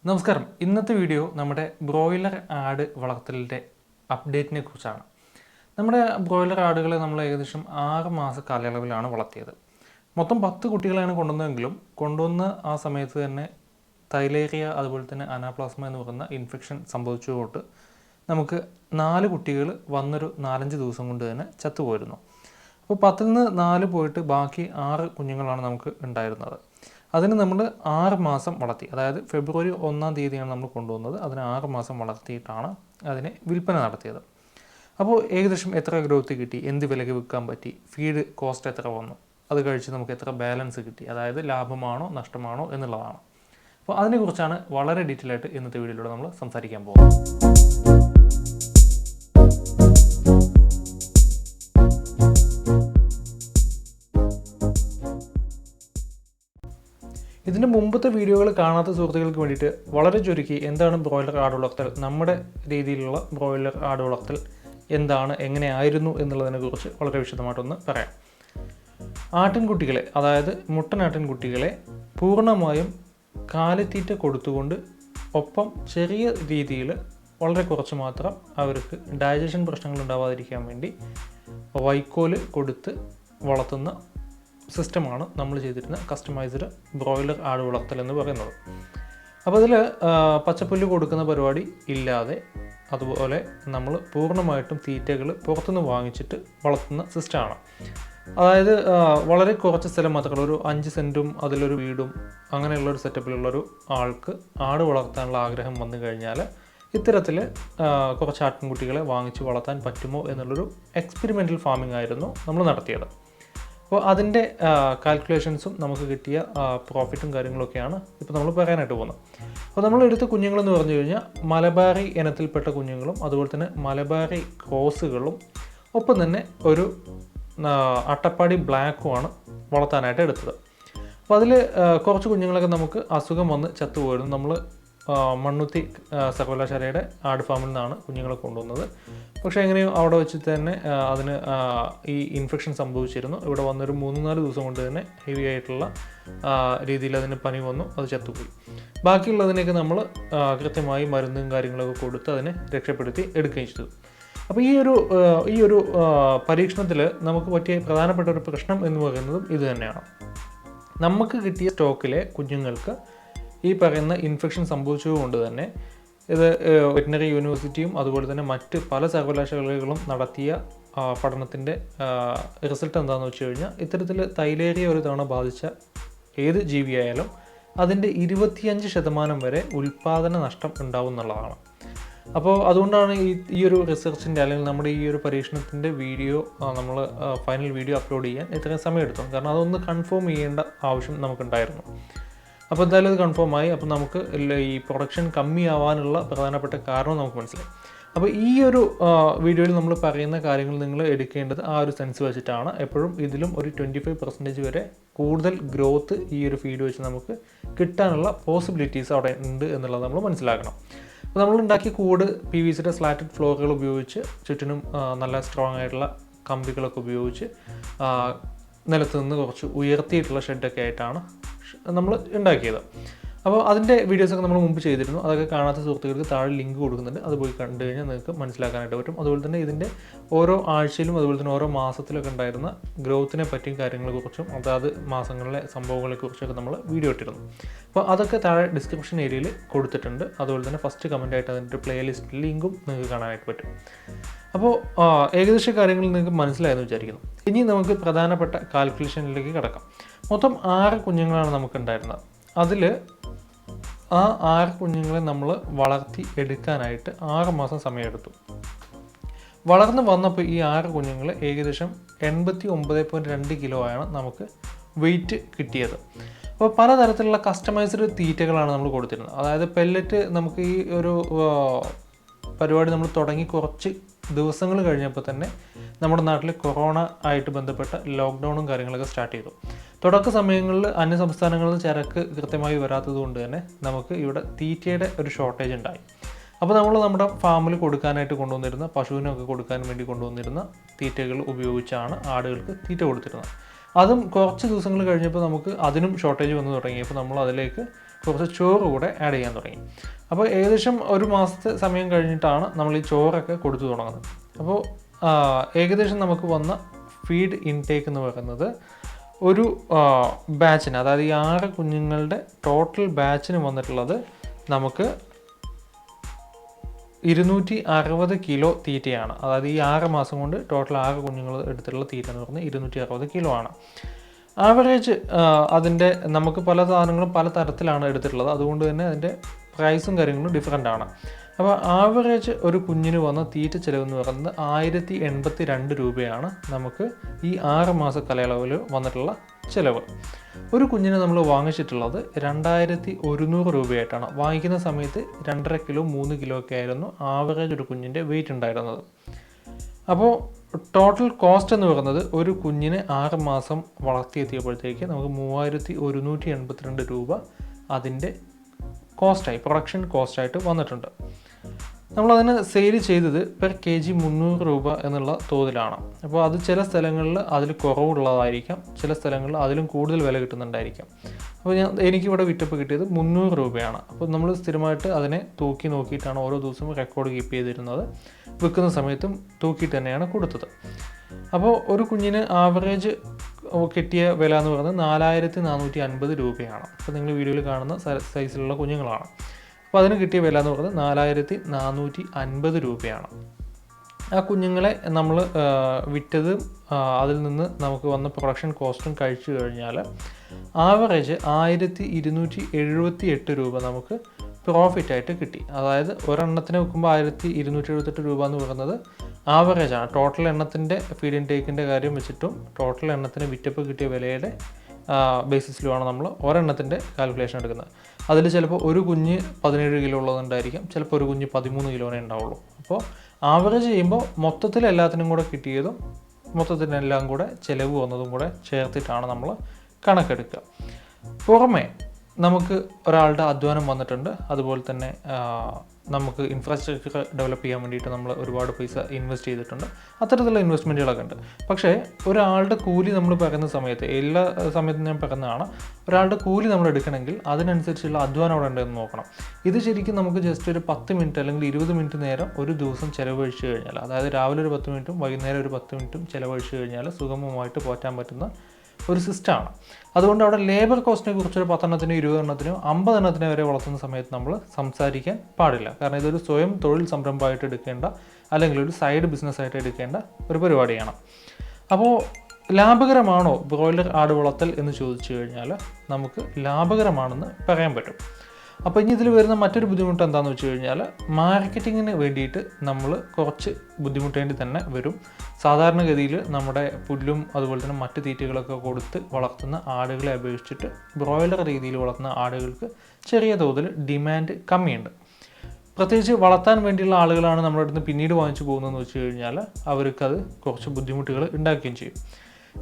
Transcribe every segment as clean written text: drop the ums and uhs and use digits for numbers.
നമസ്കാരം. ഇന്നത്തെ വീഡിയോ നമ്മുടെ ബ്രോയിലർ ആട് വളർത്തലിൻ്റെ അപ്ഡേറ്റിനെ കുറിച്ചാണ്. നമ്മുടെ ബ്രോയിലർ ആടുകളെ നമ്മൾ ഏകദേശം 6 മാസ കാലയളവിലാണ് വളർത്തിയത്. മൊത്തം 10 കുട്ടികളെയാണ് കൊണ്ടുവന്നതെങ്കിലും കൊണ്ടുവന്ന ആ സമയത്ത് തന്നെ തൈലേറിയ അതുപോലെ തന്നെ അനാപ്ലാസ്മ എന്ന് പറയുന്ന ഇൻഫെക്ഷൻ സംഭവിച്ചുകൊണ്ട് നമുക്ക് 4 കുട്ടികൾ വന്നൊരു 4-5 ദിവസം കൊണ്ട് തന്നെ ചത്തുപോയിരുന്നു. അപ്പോൾ 10-ൽ നിന്ന് 4 പോയിട്ട് ബാക്കി 6 കുഞ്ഞുങ്ങളാണ് നമുക്ക് ഉണ്ടായിരുന്നത്. അതിന് നമ്മൾ 6 മാസം വളർത്തി, അതായത് ഫെബ്രുവരി 1-ാം തീയതിയാണ് നമ്മൾ കൊണ്ടുവന്നത്. അതിന് 6 മാസം വളർത്തിയിട്ടാണ് അതിനെ വിൽപ്പന നടത്തിയത്. അപ്പോൾ ഏകദേശം എത്ര ഗ്രോത്ത് കിട്ടി, എന്ത് വിലയ്ക്ക് വിൽക്കാൻ പറ്റി, ഫീഡ് കോസ്റ്റ് എത്ര വന്നു, അത് കഴിച്ച് നമുക്ക് എത്ര ബാലൻസ് കിട്ടി, അതായത് ലാഭമാണോ നഷ്ടമാണോ എന്നുള്ളതാണ്. അപ്പോൾ അതിനെക്കുറിച്ചാണ് വളരെ ഡീറ്റെയിൽ ആയിട്ട് ഇന്നത്തെ വീഡിയോയിലൂടെ നമ്മൾ സംസാരിക്കാൻ പോകുന്നത്. ഇതിൻ്റെ മുമ്പത്തെ വീഡിയോകൾ കാണാത്ത സുഹൃത്തുക്കൾക്ക് വേണ്ടിയിട്ട് വളരെ ചുരുക്കി എന്താണ് ബ്രോയിലർ ആട് വളർത്തൽ, നമ്മുടെ രീതിയിലുള്ള ബ്രോയിലർ ആട് വളർത്തൽ എന്താണ്, എങ്ങനെയായിരുന്നു എന്നുള്ളതിനെക്കുറിച്ച് വളരെ വിശദമായിട്ടൊന്ന് പറയാം. ആട്ടിൻകുട്ടികളെ, അതായത് മുട്ടനാട്ടിൻകുട്ടികളെ പൂർണ്ണമായും കാലിത്തീറ്റ കൊടുത്തുകൊണ്ട് ഒപ്പം ചെറിയ രീതിയിൽ വളരെ കുറച്ച് മാത്രം അവർക്ക് ഡൈജഷൻ പ്രശ്നങ്ങൾ ഉണ്ടാവാതിരിക്കാൻ വേണ്ടി വൈക്കോല് കൊടുത്ത് വളർത്തുന്ന സിസ്റ്റമാണ് നമ്മൾ ചെയ്തിരുന്ന കസ്റ്റമൈസ്ഡ് ബ്രോയിലർ ആട് വളർത്തൽ എന്ന് പറയുന്നത്. അപ്പോൾ അതിൽ പച്ചപ്പുല്ല് കൊടുക്കുന്ന പരിപാടി ഇല്ലാതെ, അതുപോലെ നമ്മൾ പൂർണ്ണമായിട്ടും തീറ്റകൾ പുറത്തുനിന്ന് വാങ്ങിച്ചിട്ട് വളർത്തുന്ന സിസ്റ്റമാണ്. അതായത് വളരെ കുറച്ച് സ്ഥലം മാത്രമല്ല, ഒരു 5 സെൻറ്റും അതിലൊരു വീടും അങ്ങനെയുള്ളൊരു സെറ്റപ്പിലുള്ളൊരു ആൾക്ക് ആട് വളർത്താനുള്ള ആഗ്രഹം വന്നു കഴിഞ്ഞാൽ ഇത്തരത്തിൽ കുറച്ച് ആട്ടിൻകുട്ടികളെ വാങ്ങിച്ച് വളർത്താൻ പറ്റുമോ എന്നുള്ളൊരു എക്സ്പെരിമെൻ്റൽ ഫാമിംഗ് ആയിരുന്നു നമ്മൾ നടത്തിയത്. അപ്പോൾ അതിൻ്റെ കാൽക്കുലേഷൻസും നമുക്ക് കിട്ടിയ പ്രോഫിറ്റും കാര്യങ്ങളൊക്കെയാണ് ഇപ്പോൾ നമ്മൾ പറയാനായിട്ട് പോകുന്നത്. അപ്പോൾ നമ്മൾ എടുത്ത കുഞ്ഞുങ്ങളെന്ന് പറഞ്ഞു കഴിഞ്ഞാൽ മലബാറി ഇനത്തിൽപ്പെട്ട കുഞ്ഞുങ്ങളും അതുപോലെ തന്നെ മലബാറി ക്രോസുകളും ഒപ്പം തന്നെ ഒരു അട്ടപ്പാടി ബ്ലാക്കുമാണ് വളർത്താനായിട്ട് എടുത്തത്. അപ്പോൾ അതിൽ കുറച്ച് കുഞ്ഞുങ്ങളൊക്കെ നമുക്ക് അസുഖം വന്ന് ചത്തുപോയിരുന്നു. നമ്മൾ മണ്ണുത്തി സർവകലാശാലയുടെ ആട് ഫാമിൽ നിന്നാണ് കുഞ്ഞുങ്ങളെ കൊണ്ടുവന്നത്. പക്ഷേ എങ്ങനെയോ അവിടെ വെച്ച് തന്നെ അതിന് ഈ ഇൻഫെക്ഷൻ സംഭവിച്ചിരുന്നു. ഇവിടെ വന്നൊരു 3-4 ദിവസം കൊണ്ട് തന്നെ ഹെവി ആയിട്ടുള്ള രീതിയിൽ അതിന് പനി വന്നു, അത് ചത്തുപോയി. ബാക്കിയുള്ളതിനൊക്കെ നമ്മൾ കൃത്യമായി മരുന്നും കാര്യങ്ങളൊക്കെ കൊടുത്ത് അതിനെ രക്ഷപ്പെടുത്തി എടുക്കുകയും ചെയ്തു. അപ്പോൾ ഈ ഒരു പരീക്ഷണത്തിൽ നമുക്ക് പറ്റിയ പ്രധാനപ്പെട്ട ഒരു പ്രശ്നം എന്ന് പറയുന്നതും ഇത് തന്നെയാണ്. നമുക്ക് കിട്ടിയ സ്റ്റോക്കിലെ കുഞ്ഞുങ്ങൾക്ക് ഈ പറയുന്ന ഇൻഫെക്ഷൻ സംഭവിച്ചതുകൊണ്ട് തന്നെ ഇത് വെറ്റിനറി യൂണിവേഴ്സിറ്റിയും അതുപോലെ തന്നെ മറ്റ് പല സർവകലാശാലകളും നടത്തിയ പഠനത്തിൻ്റെ റിസൾട്ട് എന്താണെന്ന് വെച്ച് കഴിഞ്ഞാൽ, ഇത്തരത്തിൽ തൈലേറിയ ഒരു തവണ ബാധിച്ച ഏത് ജീവിയായാലും അതിൻ്റെ 25% വരെ ഉൽപ്പാദന നഷ്ടം ഉണ്ടാവും എന്നുള്ളതാണ്. അപ്പോൾ അതുകൊണ്ടാണ് ഈ ഒരു റിസർച്ചിൻ്റെ അല്ലെങ്കിൽ നമ്മുടെ ഈ ഒരു പരീക്ഷണത്തിൻ്റെ വീഡിയോ നമ്മൾ ഫൈനൽ വീഡിയോ അപ്ലോഡ് ചെയ്യാൻ ഇത്രയും സമയം എടുത്തു. കാരണം അതൊന്ന് കൺഫേം ചെയ്യേണ്ട ആവശ്യം നമുക്കുണ്ടായിരുന്നു. അപ്പോൾ എന്തായാലും ഇത് കൺഫേം ആയി. അപ്പോൾ നമുക്ക് ഈ പ്രൊഡക്ഷൻ കമ്മിയാവാനുള്ള പ്രധാനപ്പെട്ട കാരണം നമുക്ക് മനസ്സിലായി. അപ്പോൾ ഈ ഒരു വീഡിയോയിൽ നമ്മൾ പറയുന്ന കാര്യങ്ങൾ നിങ്ങൾ എടുക്കേണ്ടത് ആ ഒരു സെൻസ് വെച്ചിട്ടാണ്. എപ്പോഴും ഇതിലും ഒരു 25% വരെ കൂടുതൽ ഗ്രോത്ത് ഈ ഒരു ഫീഡ് വെച്ച് നമുക്ക് കിട്ടാനുള്ള പോസിബിലിറ്റീസ് അവിടെ ഉണ്ട് എന്നുള്ളത് നമ്മൾ മനസ്സിലാക്കണം. അപ്പോൾ നമ്മൾ ഉണ്ടാക്കിയ കൂട് PVCയുടെ സ്ലാറ്റഡ് ഫ്ലോറുകൾ ഉപയോഗിച്ച് ചുറ്റിനും നല്ല സ്ട്രോങ് ആയിട്ടുള്ള കമ്പികളൊക്കെ ഉപയോഗിച്ച് നിലത്ത് നിന്ന് കുറച്ച് ഉയർത്തിയിട്ടുള്ള ഷെഡൊക്കെ ആയിട്ടാണ് നമ്മൾ ഉണ്ടാക്കിയത്. അപ്പോൾ അതിൻ്റെ വീഡിയോസൊക്കെ നമ്മൾ മുമ്പ് ചെയ്തിരുന്നു. അതൊക്കെ കാണാത്ത സുഹൃത്തുക്കൾക്ക് താഴെ ലിങ്ക് കൊടുക്കുന്നുണ്ട്. അത് പോയി കണ്ടു കഴിഞ്ഞാൽ നിങ്ങൾക്ക് മനസ്സിലാക്കാനായിട്ട് പറ്റും. അതുപോലെ തന്നെ ഇതിൻ്റെ ഓരോ ആഴ്ചയിലും അതുപോലെ തന്നെ ഓരോ മാസത്തിലൊക്കെ ഉണ്ടായിരുന്ന ഗ്രോത്തിനെ പറ്റിയും കാര്യങ്ങളെക്കുറിച്ചും അതാത് മാസങ്ങളിലെ സംഭവങ്ങളെക്കുറിച്ചൊക്കെ നമ്മൾ വീഡിയോ ഇട്ടിരുന്നു. അപ്പോൾ അതൊക്കെ താഴെ ഡിസ്ക്രിപ്ഷൻ ഏരിയയിൽ കൊടുത്തിട്ടുണ്ട്. അതുപോലെ തന്നെ ഫസ്റ്റ് കമൻറ്റായിട്ട് അതിൻ്റെ പ്ലേലിസ്റ്റ് ലിങ്കും നിങ്ങൾക്ക് കാണാനായിട്ട് പറ്റും. അപ്പോൾ ഏകദേശ കാര്യങ്ങൾ നിങ്ങൾക്ക് മനസ്സിലായെന്ന് വിചാരിക്കുന്നു. ഇനി നമുക്ക് പ്രധാനപ്പെട്ട കാൽക്കുലേഷനിലേക്ക് കിടക്കാം. മൊത്തം 6 കുഞ്ഞുങ്ങളാണ് നമുക്കുണ്ടായിരുന്നത്. അതിൽ ആ 6 കുഞ്ഞുങ്ങളെ നമ്മൾ വളർത്തി എടുക്കാനായിട്ട് 6 മാസം സമയമെടുത്തു. വളർന്ന് വന്നപ്പോൾ ഈ 6 കുഞ്ഞുങ്ങൾ ഏകദേശം 89.2 കിലോ ആണ് നമുക്ക് വെയിറ്റ് കിട്ടിയത്. അപ്പോൾ പലതരത്തിലുള്ള കസ്റ്റമൈസ്ഡ് തീറ്റകളാണ് നമ്മൾ കൊടുത്തിരുന്നത്. അതായത് പെല്ലറ്റ് നമുക്ക് ഈ ഒരു പരിപാടി നമ്മൾ തുടങ്ങി കുറച്ച് ദിവസങ്ങൾ കഴിഞ്ഞപ്പോൾ തന്നെ നമ്മുടെ നാട്ടിൽ കൊറോണ ആയിട്ട് ബന്ധപ്പെട്ട ലോക്ക്ഡൗണും കാര്യങ്ങളൊക്കെ സ്റ്റാർട്ട് ചെയ്തു. തുടക്ക സമയങ്ങളിൽ അന്യ സംസ്ഥാനങ്ങളിൽ ചരക്ക് കൃത്യമായി വരാത്തത് കൊണ്ട് തന്നെ നമുക്ക് ഇവിടെ തീറ്റയുടെ ഒരു ഷോർട്ടേജ് ഉണ്ടായി. അപ്പോൾ നമ്മൾ നമ്മുടെ ഫാമിൽ കൊടുക്കാനായിട്ട് കൊണ്ടുവന്നിരുന്ന പശുവിനൊക്കെ കൊടുക്കാൻ വേണ്ടി കൊണ്ടുവന്നിരുന്ന തീറ്റകൾ ഉപയോഗിച്ചാണ് ആടുകൾക്ക് തീറ്റ കൊടുത്തിരുന്നത്. അതും കുറച്ച് ദിവസങ്ങൾ കഴിഞ്ഞപ്പോൾ നമുക്ക് അതിനും ഷോർട്ടേജ് വന്നു തുടങ്ങിയപ്പോൾ നമ്മൾ അതിലേക്ക് കുറച്ച് ചോറ് കൂടെ ആഡ് ചെയ്യാൻ തുടങ്ങി. അപ്പോൾ ഏകദേശം ഒരു മാസത്തെ സമയം കഴിഞ്ഞിട്ടാണ് നമ്മൾ ഈ ചോറൊക്കെ കൊടുത്തു തുടങ്ങുന്നത്. അപ്പോൾ ഏകദേശം നമുക്ക് വന്ന ഫീഡ് ഇൻടേക്ക് എന്ന് പറയുന്നത് ഒരു ബാച്ചിന്, അതായത് ഈ 6 കുഞ്ഞുങ്ങളുടെ ടോട്ടൽ ബാച്ചിന് വന്നിട്ടുള്ളത് നമുക്ക് 260 കിലോ തീറ്റയാണ്. അതായത് ഈ 6 മാസം കൊണ്ട് ടോട്ടൽ 6 കുഞ്ഞുങ്ങൾ എടുത്തിട്ടുള്ള തീറ്റ എന്ന് പറയുന്നത് 260 കിലോ ആണ്. ആവറേജ് അതിൻ്റെ നമുക്ക് പല സാധനങ്ങളും പല തരത്തിലാണ് എടുത്തിട്ടുള്ളത്, അതുകൊണ്ട് തന്നെ അതിൻ്റെ പ്രൈസും കാര്യങ്ങളും ഡിഫറെൻ്റ് ആണ്. അപ്പോൾ ആവറേജ് ഒരു കുഞ്ഞിന് വന്ന തീറ്റ ചിലവെന്ന് പറയുന്നത് 1082 രൂപയാണ് നമുക്ക് ഈ 6 മാസ കാലയളവിൽ വന്നിട്ടുള്ള ചിലവ്. ഒരു കുഞ്ഞിനെ നമ്മൾ വാങ്ങിച്ചിട്ടുള്ളത് 2100 രൂപയായിട്ടാണ്. വാങ്ങിക്കുന്ന സമയത്ത് 2.5 കിലോ 3 കിലോ ഒക്കെ ആയിരുന്നു ആവറേജ് ഒരു കുഞ്ഞിൻ്റെ വെയിറ്റ് ഉണ്ടായിരുന്നത്. അപ്പോൾ ടോട്ടൽ കോസ്റ്റ് എന്ന് പറയുന്നത് ഒരു കുഞ്ഞിനെ 6 മാസം വളർത്തിയെത്തിയപ്പോഴത്തേക്ക് നമുക്ക് 3182 രൂപ അതിൻ്റെ കോസ്റ്റായി, പ്രൊഡക്ഷൻ കോസ്റ്റായിട്ട് വന്നിട്ടുണ്ട്. നമ്മളതിന് സെയിൽ ചെയ്തത് പെർ kg 300 രൂപ എന്നുള്ള തോതിലാണ്. അപ്പോൾ അത് ചില സ്ഥലങ്ങളിൽ അതിൽ കുറവുള്ളതായിരിക്കാം, ചില സ്ഥലങ്ങളിൽ അതിലും കൂടുതൽ വില കിട്ടുന്നുണ്ടായിരിക്കാം. അപ്പോൾ എനിക്കിവിടെ വിറ്റപ്പോൾ കിട്ടിയത് 300 രൂപയാണ്. അപ്പോൾ നമ്മൾ സ്ഥിരമായിട്ട് അതിനെ തൂക്കി നോക്കിയിട്ടാണ് ഓരോ ദിവസവും റെക്കോർഡ് കീപ്പ് ചെയ്തിരുന്നത്. വിൽക്കുന്ന സമയത്തും തൂക്കിയിട്ട് തന്നെയാണ് കൊടുത്തത്. അപ്പോൾ ഒരു കുഞ്ഞിന് ആവറേജ് കിട്ടിയ വില എന്ന് പറയുന്നത് 4450 രൂപയാണ്. അപ്പോൾ നിങ്ങൾ വീഡിയോയിൽ കാണുന്ന സൈസിലുള്ള കുഞ്ഞുങ്ങളാണ്. അപ്പോൾ അതിന് കിട്ടിയ വില എന്ന് പറയുന്നത് 4450 രൂപയാണ്. ആ കുഞ്ഞുങ്ങളെ നമ്മൾ വിറ്റത് അതിൽ നിന്ന് നമുക്ക് വന്ന പ്രൊഡക്ഷൻ കോസ്റ്റും കഴിച്ചു കഴിഞ്ഞാൽ ആവറേജ് 1278 രൂപ നമുക്ക് പ്രോഫിറ്റായിട്ട് കിട്ടി. അതായത് ഒരെണ്ണത്തിന് വെക്കുമ്പോൾ 1278 രൂപ എന്ന് പറയുന്നത് ആവറേജാണ്. ടോട്ടൽ എണ്ണത്തിൻ്റെ ഫീഡ് ഇൻടേക്കിൻ്റെ കാര്യം വെച്ചിട്ടും ടോട്ടൽ എണ്ണത്തിന് വിറ്റപ്പോൾ കിട്ടിയ വിലയുടെ ബേസിസിലുമാണ് നമ്മൾ ഒരെണ്ണത്തിൻ്റെ കാൽക്കുലേഷൻ എടുക്കുന്നത്. അതിൽ ചിലപ്പോൾ ഒരു കുഞ്ഞ് 17 കിലോ ഉള്ളതുണ്ടായിരിക്കാം, ചിലപ്പോൾ ഒരു കുഞ്ഞ് 13 കിലോനെ ഉണ്ടാവുള്ളൂ. അപ്പോൾ ആവറേജ് ചെയ്യുമ്പോൾ മൊത്തത്തിൽ എല്ലാത്തിനും കൂടെ കിട്ടിയതും മൊത്തത്തിനെല്ലാം കൂടെ ചിലവ് വന്നതും കൂടെ ചേർത്തിട്ടാണ് നമ്മൾ കണക്കെടുക്കുക. പുറമെ നമുക്ക് ഒരാളുടെ അധ്വാനം വന്നിട്ടുണ്ട്, അതുപോലെ തന്നെ നമുക്ക് ഇൻഫ്രാസ്ട്രക്ചർ ഡെവലപ്പ് ചെയ്യാൻ വേണ്ടിയിട്ട് നമ്മൾ ഒരുപാട് പൈസ ഇൻവെസ്റ്റ് ചെയ്തിട്ടുണ്ട്. അത്തരത്തിലുള്ള ഇൻവെസ്റ്റ്മെൻറ്റുകളൊക്കെ ഉണ്ട്. പക്ഷേ ഒരാളുടെ കൂലി നമ്മൾ പറയുന്ന സമയത്ത്, എല്ലാ സമയത്തും ഞാൻ പറയുന്നതാണ്, ഒരാളുടെ കൂലി നമ്മൾ എടുക്കണമെങ്കിൽ അതിനനുസരിച്ചുള്ള അധ്വാനം അവിടെ ഉണ്ടെന്ന് നോക്കണം. ഇത് ശരിക്കും നമുക്ക് ജസ്റ്റ് ഒരു 10 മിനിറ്റ് അല്ലെങ്കിൽ 20 മിനിറ്റ് നേരം ഒരു ദിവസം ചിലവഴിച്ച് കഴിഞ്ഞാൽ, അതായത് രാവിലെ ഒരു 10 മിനിറ്റും വൈകുന്നേരം ഒരു 10 മിനിറ്റും ചിലവഴിച്ച് കഴിഞ്ഞാൽ സുഗമമായിട്ട് പോറ്റാൻ പറ്റുന്ന ഒരു സിസ്റ്റമാണ്. അതുകൊണ്ട് അവിടെ ലേബർ കോസ്റ്റിനെ കുറിച്ചൊരു 10 എണ്ണത്തിനോ 20 എണ്ണത്തിനോ 50 എണ്ണത്തിനോ വരെ വളർത്തുന്ന സമയത്ത് നമ്മൾ സംസാരിക്കാൻ പാടില്ല. കാരണം ഇതൊരു സ്വയം തൊഴിൽ സംരംഭമായിട്ട് എടുക്കേണ്ട, അല്ലെങ്കിൽ ഒരു സൈഡ് ബിസിനസ്സായിട്ട് എടുക്കേണ്ട ഒരു പരിപാടിയാണ്. അപ്പോൾ ലാഭകരമാണോ ബ്രോയിലർ ആട് വളർത്തൽ എന്ന് ചോദിച്ചു കഴിഞ്ഞാൽ നമുക്ക് ലാഭകരമാണെന്ന് പറയാൻ പറ്റും. അപ്പോൾ ഇനി ഇതിൽ വരുന്ന മറ്റൊരു ബുദ്ധിമുട്ട് എന്താണെന്ന് വെച്ച് കഴിഞ്ഞാൽ മാർക്കറ്റിങ്ങിന് വേണ്ടിയിട്ട് നമ്മൾ കുറച്ച് ബുദ്ധിമുട്ടേണ്ടി തന്നെ വരും. സാധാരണഗതിയിൽ നമ്മുടെ പുല്ലും അതുപോലെ തന്നെ മറ്റ് തീറ്റകളൊക്കെ കൊടുത്ത് വളർത്തുന്ന ആടുകളെ അപേക്ഷിച്ചിട്ട് ബ്രോയിലർ രീതിയിൽ വളർത്തുന്ന ആടുകൾക്ക് ചെറിയ തോതിൽ ഡിമാൻഡ് കമ്മിയുണ്ട്. പ്രത്യേകിച്ച് വളർത്താൻ വേണ്ടിയുള്ള ആളുകളാണ് നമ്മുടെ അടുത്ത് പിന്നീട് വാങ്ങിച്ചു പോകുന്നതെന്ന് വെച്ച് കഴിഞ്ഞാൽ അവർക്കത് കുറച്ച് ബുദ്ധിമുട്ടുകൾ ഉണ്ടാക്കുകയും ചെയ്യും.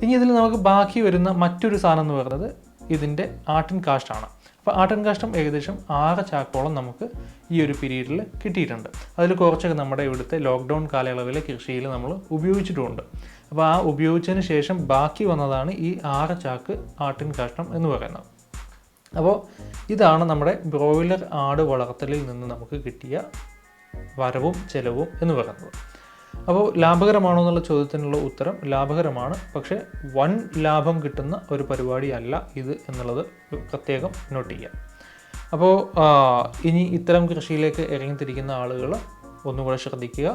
ഇനി ഇതിൽ നമുക്ക് ബാക്കി വരുന്ന മറ്റൊരു സാധനം എന്ന് പറയുന്നത് ഇതിൻ്റെ ആട്ടിൻ കാഷ്ടാണ്. അപ്പോൾ ആട്ടിൻ കാഷ്ടം ഏകദേശം 6 ചാക്കോളം നമുക്ക് ഈ ഒരു പീരീഡിൽ കിട്ടിയിട്ടുണ്ട്. അതിൽ കുറച്ചൊക്കെ നമ്മുടെ ഇവിടുത്തെ ലോക്ക്ഡൗൺ കാലയളവിലെ കൃഷിയിൽ നമ്മൾ ഉപയോഗിച്ചിട്ടുമുണ്ട്. അപ്പോൾ ആ ഉപയോഗിച്ചതിന് ശേഷം ബാക്കി വന്നതാണ് ഈ 6 ചാക്ക് ആട്ടിൻ കാഷ്ടം എന്ന് പറയുന്നത്. അപ്പോൾ ഇതാണ് നമ്മുടെ ബ്രോയിലർ ആട് വളർത്തലിൽ നിന്ന് നമുക്ക് കിട്ടിയ വരവും ചെലവും എന്ന് പറയുന്നത്. അപ്പോൾ ലാഭകരമാണോ എന്നുള്ള ചോദ്യത്തിനുള്ള ഉത്തരം ലാഭകരമാണ്. പക്ഷേ വൻ ലാഭം കിട്ടുന്ന ഒരു പരിപാടിയല്ല ഇത് എന്നുള്ളത് പ്രത്യേകം നോട്ട് ചെയ്യാം. അപ്പോൾ ഇനി ഇത്തരം കൃഷിയിലേക്ക് ഇറങ്ങിത്തിരിക്കുന്ന ആളുകൾ ഒന്നുകൂടെ ശ്രദ്ധിക്കുക.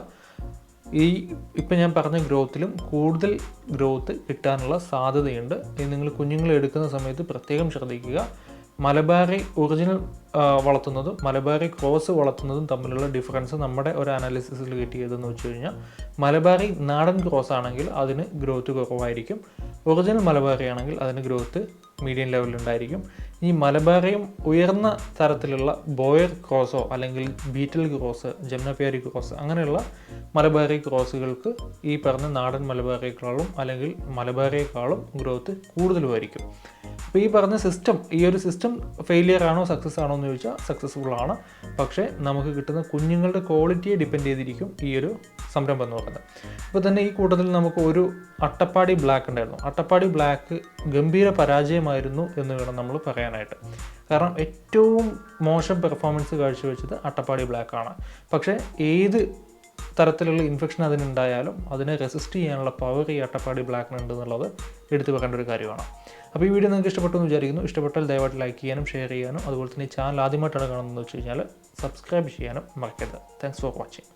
ഇപ്പം ഞാൻ പറഞ്ഞ ഗ്രോത്തിലും കൂടുതൽ ഗ്രോത്ത് കിട്ടാനുള്ള സാധ്യതയുണ്ട്. നിങ്ങൾ കുഞ്ഞുങ്ങളെ എടുക്കുന്ന സമയത്ത് പ്രത്യേകം ശ്രദ്ധിക്കുക. മലബാറി ഒറിജിനൽ വളർത്തുന്നതും മലബാറി ക്രോസ് വളർത്തുന്നതും തമ്മിലുള്ള ഡിഫറൻസ് നമ്മുടെ ഒരു അനാലിസിസിൽ കിട്ടിയതെന്ന് വെച്ച് കഴിഞ്ഞാൽ മലബാറി നാടൻ ക്രോസ് ആണെങ്കിൽ അതിന് ഗ്രോത്ത് കുറവായിരിക്കും. ഒറിജിനൽ മലബാറി ആണെങ്കിൽ അതിന് ഗ്രോത്ത് മീഡിയം ലെവലിലുണ്ടായിരിക്കും. ഈ മലബാറിയും ഉയർന്ന തരത്തിലുള്ള ബോയർ ക്രോസോ അല്ലെങ്കിൽ ബീറ്റൽ ക്രോസ്, ജംനപ്യാരി ക്രോസ് അങ്ങനെയുള്ള മലബാറി ക്രോസുകൾക്ക് ഈ പറഞ്ഞ നാടൻ മലബാറിയേക്കാളും അല്ലെങ്കിൽ മലബാറിയേക്കാളും ഗ്രോത്ത് കൂടുതലുമായിരിക്കും. അപ്പോൾ ഈ പറഞ്ഞ സിസ്റ്റം, ഈ ഒരു സിസ്റ്റം ഫെയിലിയർ ആണോ സക്സസ് ആണോ എന്ന് ചോദിച്ചാൽ സക്സസ്ഫുൾ ആണ്. പക്ഷേ നമുക്ക് കിട്ടുന്ന കുഞ്ഞുങ്ങളുടെ ക്വാളിറ്റിയെ ഡിപ്പെൻഡ് ചെയ്തിരിക്കും ഈ ഒരു സംരംഭം എന്ന് പറയുന്നത്. അപ്പോൾ തന്നെ ഈ കൂട്ടത്തിൽ നമുക്ക് ഒരു അട്ടപ്പാടി ബ്ലാക്ക് ഉണ്ടായിരുന്നു. അട്ടപ്പാടി ബ്ലാക്ക് ഗംഭീര പരാജയമായിരുന്നു എന്ന് വേണം നമ്മൾ പറയാനായിട്ട്. കാരണം ഏറ്റവും മോശം പെർഫോമൻസ് കാഴ്ചവെച്ചത് അട്ടപ്പാടി ബ്ലാക്ക് ആണ്. പക്ഷേ ഏത് തരത്തിലുള്ള ഇൻഫെക്ഷൻ അതിനുണ്ടായാലും അതിനെ റെസിസ്റ്റ് ചെയ്യാനുള്ള പവർ ഈ അട്ടപ്പാടി ബ്ലാക്കിനുണ്ട് എന്നുള്ളത് എടുത്തു പറയേണ്ട ഒരു കാര്യമാണ്. അപ്പോൾ ഈ വീഡിയോ നിങ്ങൾക്ക് ഇഷ്ടപ്പെട്ടു എന്ന് വിചാരിക്കുന്നു. ഇഷ്ടപ്പെട്ടാൽ ദയവായിട്ട് ലൈക്ക് ചെയ്യാനും ഷെയർ ചെയ്യാനും അതുപോലെ തന്നെ ഈ ചാനൽ ആദ്യമായിട്ടാണ് കാണുന്നതെന്ന് വെച്ച് കഴിഞ്ഞാൽ സബ്സ്ക്രൈബ് ചെയ്യാനും മറക്കരുത്. Thanks for watching.